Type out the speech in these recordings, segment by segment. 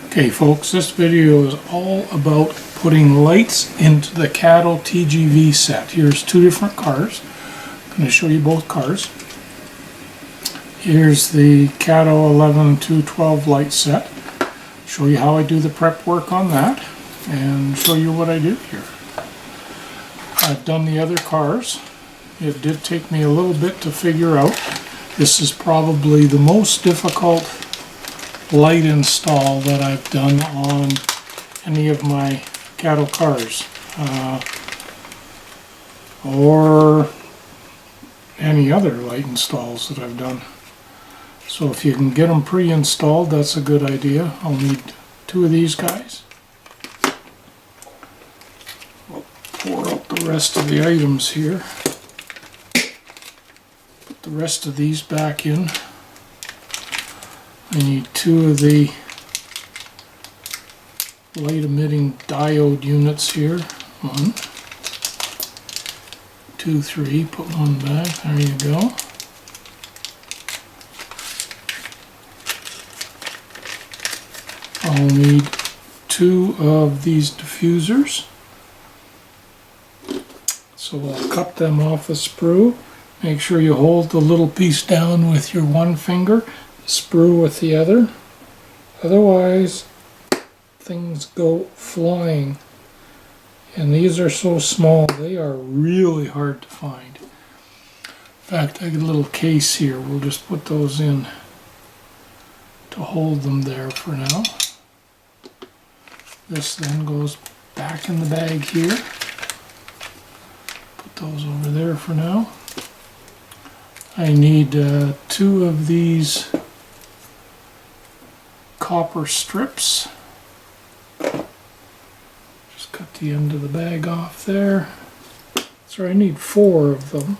Okay folks, this video is all about putting lights into the Kato TGV set. Here's two different cars. I'm going to show you both cars. Here's the Kato 11 to 12 light set. Show you how I do the prep work on that and show you what I do here. I've done the other cars. It did take me a little bit to figure out. This is probably the most difficult light install that I've done on any of my Kato cars or any other light installs that I've done. So if you can get them pre-installed, that's a good idea. I'll need two of these guys. I'll pour out the rest of the items here. Put the rest of these back in. I need two of the light emitting diode units here. 1, 2, 3. Put one back. There you go. I'll need two of these diffusers. So I'll cut them off the sprue. Make sure you hold the little piece down with your one finger. Sprue with the other, otherwise things go flying, and these are so small they are really hard to find. In fact, I got a little case here, we'll just put those in to hold them there for now. This then goes back in the bag here. Put those over there for now. I need two of these copper strips. Just cut the end of the bag off there. So I need 4 of them.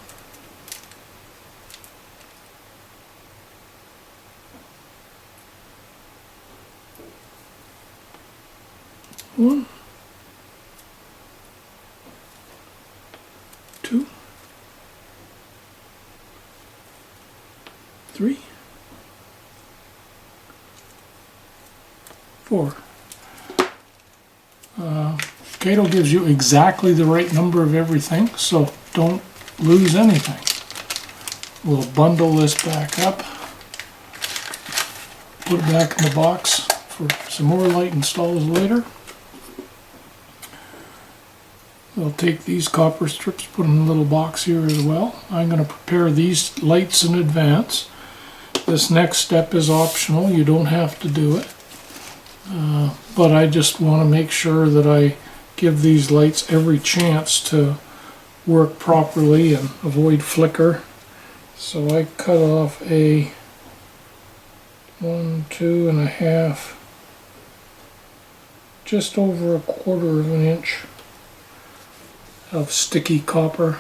One, 2, 3, 4. Kato gives you exactly the right number of everything, so don't lose anything. We'll bundle this back up, put it back in the box for some more light installs later. We'll take these copper strips, put them in a little box here as well. I'm going to prepare these lights in advance. This next step is optional, you don't have to do it. But I just want to make sure that I give these lights every chance to work properly and avoid flicker. So I cut off a 1, 2.5, just over 1/4 of an inch of sticky copper.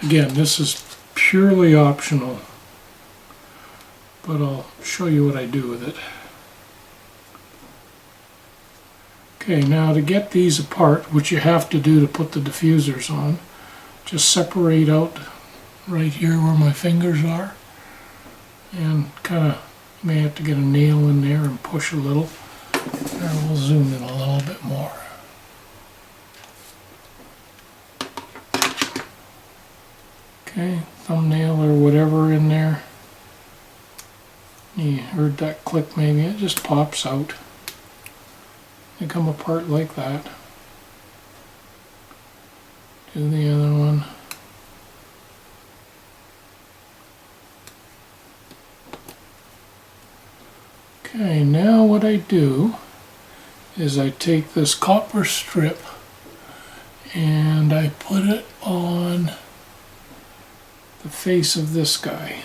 Again, this is purely optional, but I'll show you what I do with it. Okay, now to get these apart, which you have to do to put the diffusers on, just separate out right here where my fingers are, and kind of may have to get a nail in there and push a little. There, we'll zoom in a little bit more. Okay, thumbnail or whatever in there. You heard that click maybe, it just pops out. They come apart like that. Do the other one. Okay, now what I do is I take this copper strip and I put it on the face of this guy.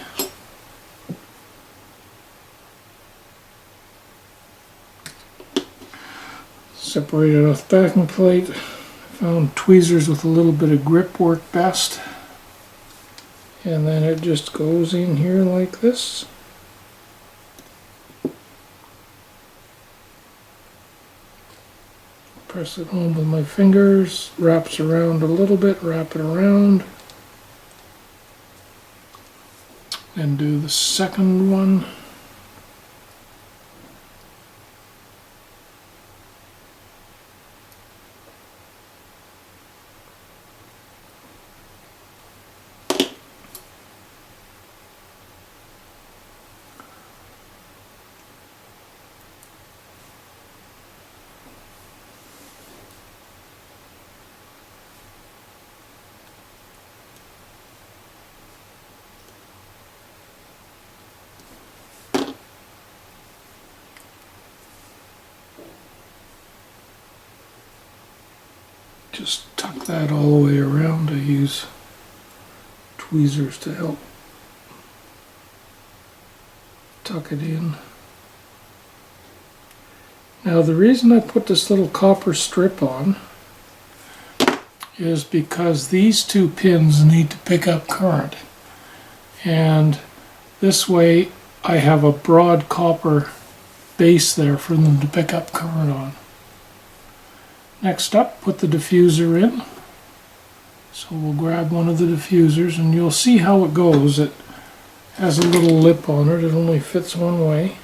Separated off the backing plate. Found tweezers with a little bit of grip work best. and then it just goes in here like this. Press it home with my fingers, wraps around a little bit, wrap it around, and do the second one. Just tuck that all the way around. I use tweezers to help tuck it in. Now the reason I put this little copper strip on is because these two pins need to pick up current, and this way I have a broad copper base there for them to pick up current on. Next up, put the diffuser in. So we'll grab one of the diffusers, and you'll see how it goes. It has a little lip on it. It only fits one way.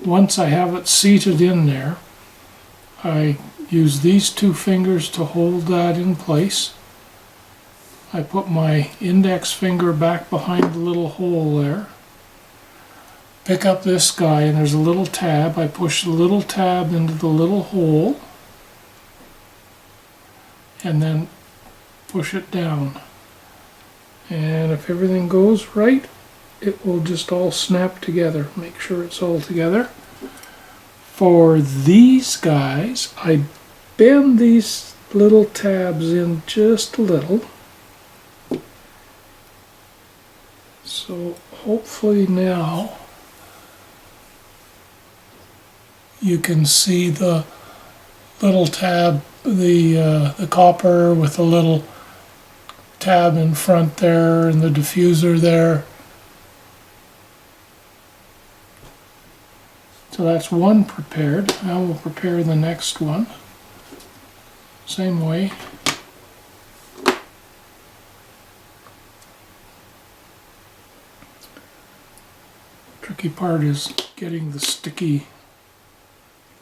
Once I have it seated in there, I use these two fingers to hold that in place. I put my index finger back behind the little hole there. Pick up this guy, and there's a little tab. I push the little tab into the little hole and then push it down. And if everything goes right, it will just all snap together. Make sure it's all together. For these guys, I bend these little tabs in just a little. So hopefully now you can see the little tab, the copper with the little tab in front there and the diffuser there. So that's one prepared. Now we'll prepare the next one. Same way. Tricky part is getting the sticky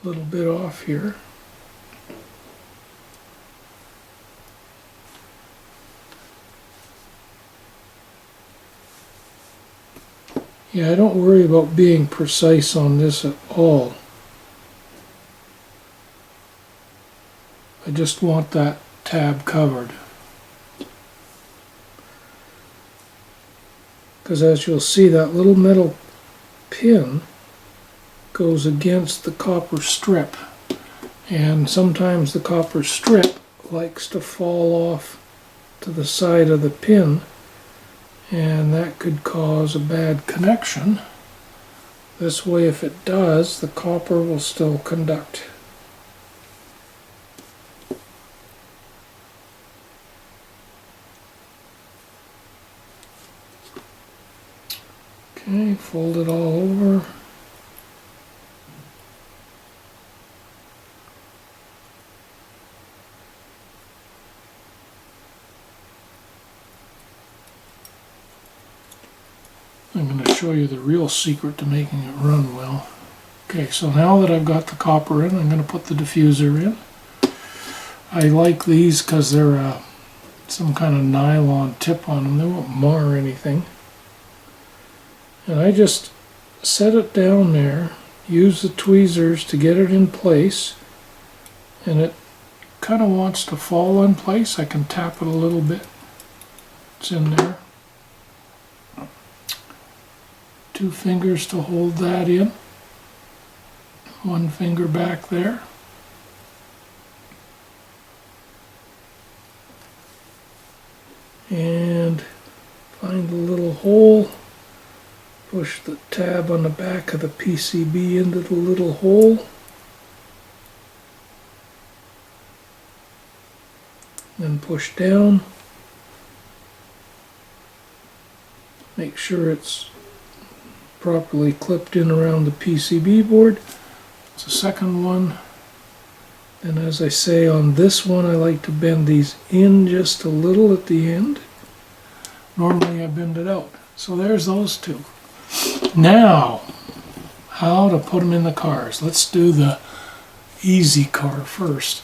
little bit off here. Yeah, I don't worry about being precise on this at all. I just want that tab covered. Because as you'll see, that little metal pin goes against the copper strip, and sometimes the copper strip likes to fall off to the side of the pin, and that could cause a bad connection. This way, if it does, the copper will still conduct. Okay, fold it all over. I'm going to show you the real secret to making it run well. Okay, so now that I've got the copper in, I'm going to put the diffuser in. I like these because they're some kind of nylon tip on them. They won't mar anything. And I just set it down there, use the tweezers to get it in place, and it kind of wants to fall in place. I can tap it a little bit. It's in there. 2 fingers to hold that in. 1 finger back there. And find the little hole. Push the tab on the back of the PCB into the little hole. then push down. Make sure it's properly clipped in around the PCB board. It's the second one. And as I say, on this one I like to bend these in just a little at the end. Normally I bend it out. So there's those two. Now, how to put them in the cars. Let's do the easy car first.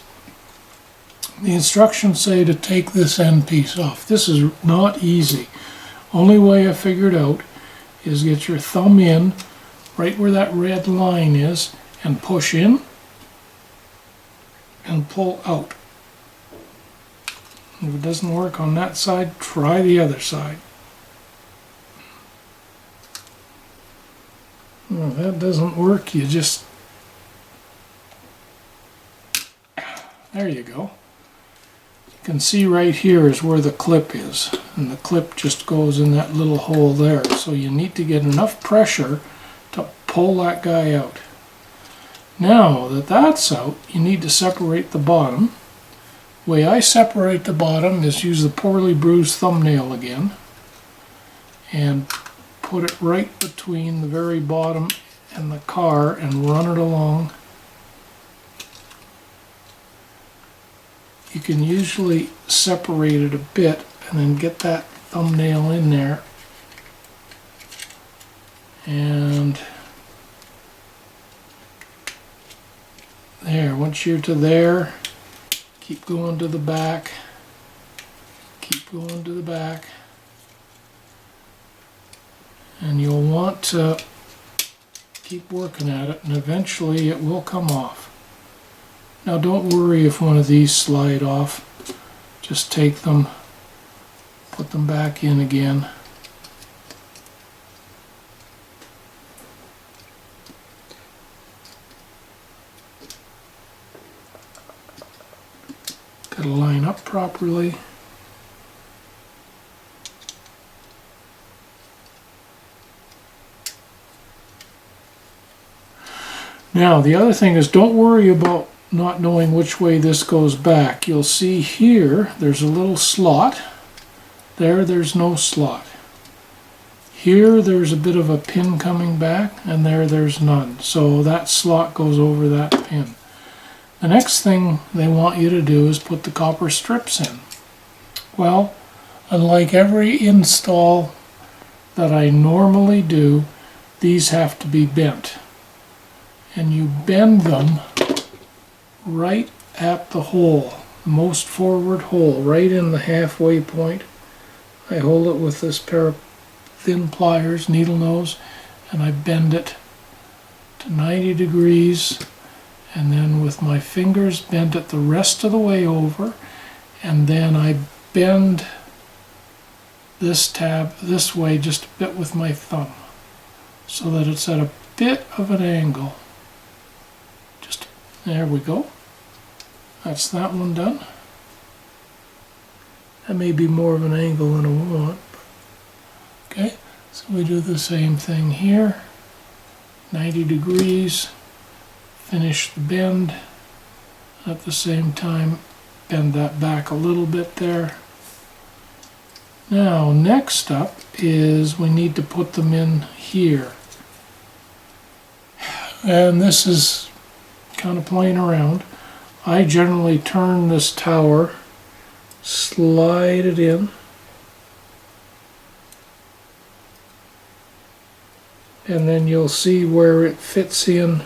The instructions say to take this end piece off. This is not easy. Only way I figured out is get your thumb in right where that red line is and push in and pull out. If it doesn't work on that side, try the other side. Well, if that doesn't work, you just... There you go. You can see right here is where the clip is, and the clip just goes in that little hole there. So you need to get enough pressure to pull that guy out. Now that that's out, you need to separate the bottom. The way I separate the bottom is use the poorly bruised thumbnail again and put it right between the very bottom and the car and run it along. You can usually separate it a bit and then get that thumbnail in there, and there, once you're to there, keep going to the back, keep going to the back, and you'll want to keep working at it, and eventually it will come off. Now don't worry if one of these slide off. Just take them, put them back in again. Got to line up properly. Now the other thing is, don't worry about not knowing which way this goes back. You'll see here there's a little slot. There's no slot. Here there's a bit of a pin coming back, and there's none. So that slot goes over that pin. The next thing they want you to do is put the copper strips in. Well, unlike every install that I normally do, these have to be bent. And you bend them right at the hole, the most forward hole, right in the halfway point. I hold it with this pair of thin pliers, needle nose, and I bend it to 90 degrees, and then with my fingers bend it the rest of the way over, and then I bend this tab this way just a bit with my thumb so that it's at a bit of an angle. Just there we go. That's that one done. That may be more of an angle than I want. Okay, so we do the same thing here. 90 degrees. Finish the bend. At the same time, bend that back a little bit there. Now, next up is we need to put them in here. And this is kind of playing around. I generally turn this tower, slide it in, and then you'll see where it fits in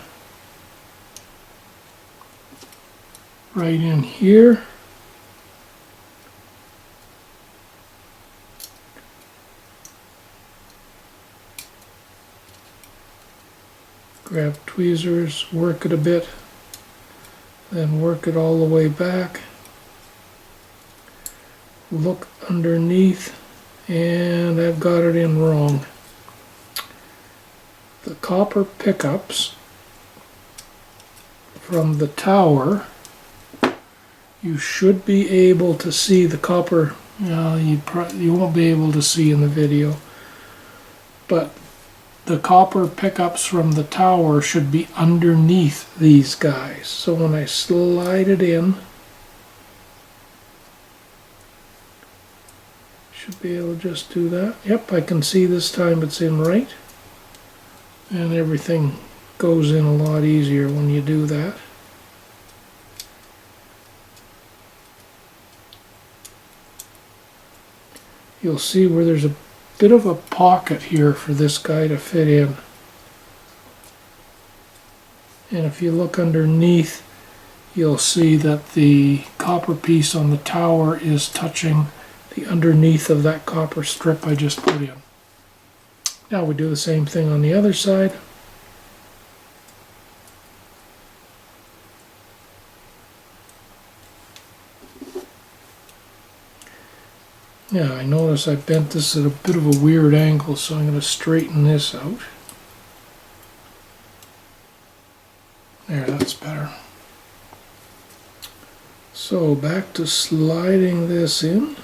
right in here. Grab tweezers, work it a bit, then work it all the way back. Look underneath, and I've got it in wrong. The copper pickups from the tower, you should be able to see the copper. You won't be able to see in the video, but the copper pickups from the tower should be underneath these guys. So when I slide it in, Should be able to just do that. Yep, I can see this time it's in right. And everything goes in a lot easier when you do that. You'll see where there's a bit of a pocket here for this guy to fit in. And if you look underneath, you'll see that the copper piece on the tower is touching the underneath of that copper strip I just put in. Now we do the same thing on the other side. Yeah, I notice I bent this at a bit of a weird angle, so I'm going to straighten this out. There, that's better. So back to sliding this in.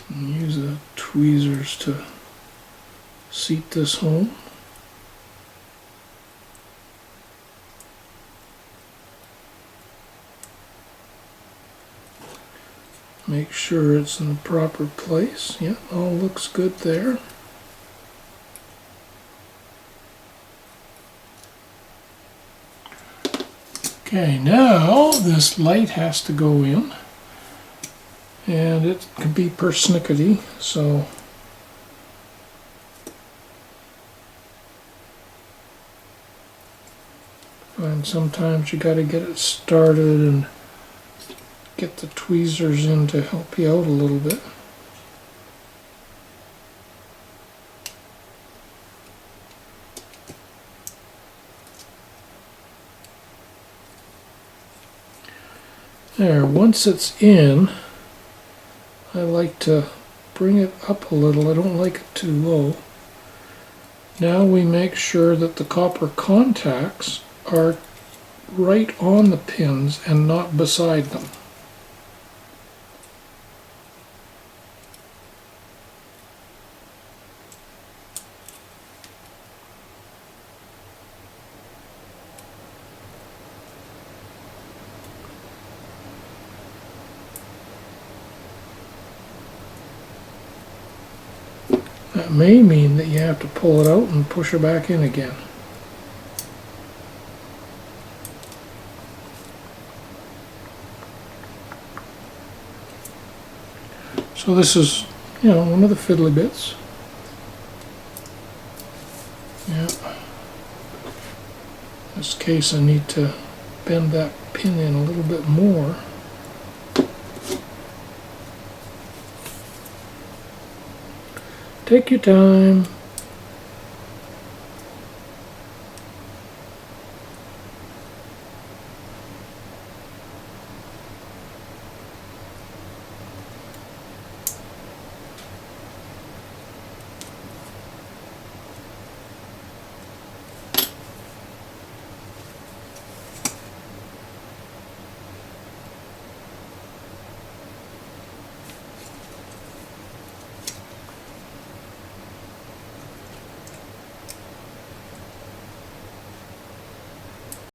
And use the tweezers to seat this home. Make sure it's in the proper place. Yeah, all looks good there. Okay, now this light has to go in, and it can be persnickety, so and sometimes you got to get it started and get the tweezers in to help you out a little bit. There, once it's in, I like to bring it up a little. I don't like it too low. Now we make sure that the copper contacts are right on the pins and not beside them. That may mean that you have to pull it out and push it back in again. So this is, one of the fiddly bits. Yeah. In this case I need to bend that pin in a little bit more. Take your time.